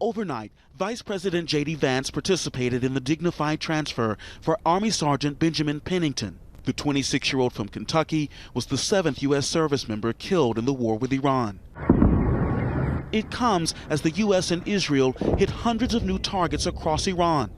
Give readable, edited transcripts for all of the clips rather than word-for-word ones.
Overnight, Vice President J.D. Vance participated in the dignified transfer for Army Sergeant Benjamin Pennington. The 26-year-old from Kentucky was the 7th U.S. service member killed in the war with Iran. It comes as the U.S. and Israel hit hundreds of new targets across Iran.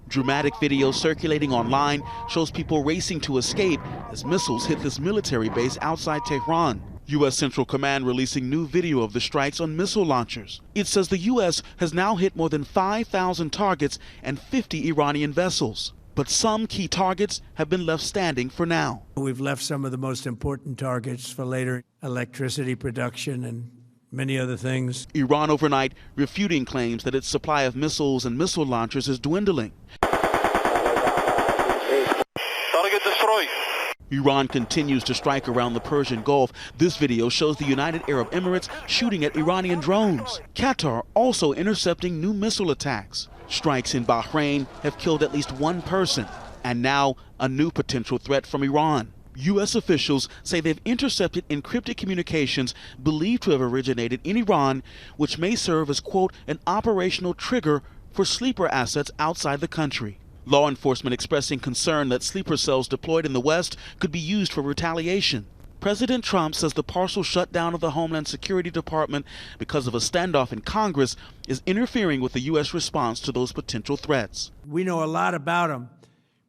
Dramatic video circulating online shows people racing to escape as missiles hit this military base outside Tehran. U.S. Central Command releasing new video of the strikes on missile launchers. It says the U.S. has now hit more than 5,000 targets and 50 Iranian vessels. But some key targets have been left standing for now. We've left some of the most important targets for later: electricity production and many other things. Iran overnight refuting claims that its supply of missiles and missile launchers is dwindling. Target destroyed. Iran continues to strike around the Persian Gulf. This video shows the United Arab Emirates shooting at Iranian drones. Qatar also intercepting new missile attacks. Strikes in Bahrain have killed at least one person. And now a new potential threat from Iran. U.S. officials say they've intercepted encrypted communications believed to have originated in Iran, which may serve as, quote, an operational trigger for sleeper assets outside the country. Law enforcement expressing concern that sleeper cells deployed in the West could be used for retaliation. President Trump says the partial shutdown of the Homeland Security Department because of a standoff in Congress is interfering with the U.S. response to those potential threats. We know a lot about them,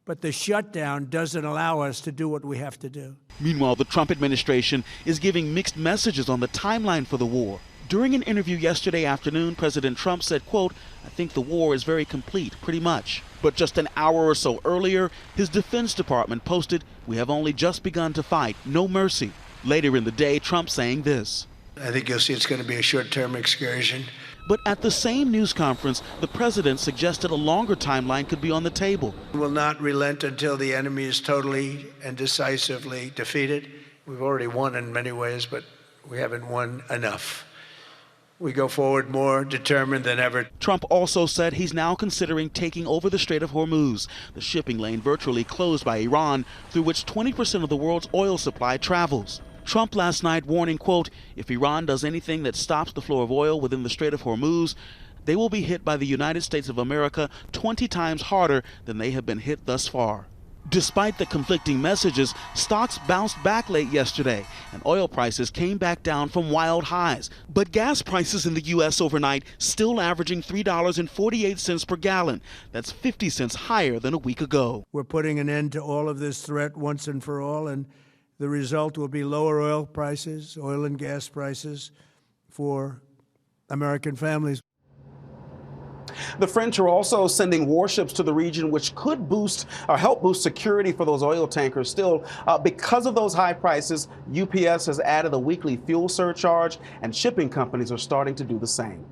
but the shutdown doesn't allow us to do what we have to do. Meanwhile, the Trump administration is giving mixed messages on the timeline for the war. During an interview yesterday afternoon, President Trump said, quote, "I think the war is very complete, pretty much." But just an hour or so earlier, his Defense Department posted, "We have only just begun to fight, no mercy." Later in the day, Trump saying this. I think you'll see it's going to be a short-term excursion. But at the same news conference, the president suggested a longer timeline could be on the table. We will not relent until the enemy is totally and decisively defeated. We've already won in many ways, but we haven't won enough. We go forward more determined than ever. Trump also said he's now considering taking over the Strait of Hormuz, the shipping lane virtually closed by Iran, through which 20% of the world's oil supply travels. Trump last night warning, quote, "If Iran does anything that stops the flow of oil within the Strait of Hormuz, they will be hit by the United States of America 20 times harder than they have been hit thus far." Despite the conflicting messages, stocks bounced back late yesterday, and oil prices came back down from wild highs. But gas prices in the U.S. overnight still averaging $3.48 per gallon. That's 50 cents higher than a week ago. We're putting an end to all of this threat once and for all, and the result will be lower oil prices, oil and gas prices for American families. The French are also sending warships to the region, which could boost or help boost security for those oil tankers. Still, because of those high prices, UPS has added a weekly fuel surcharge, and shipping companies are starting to do the same.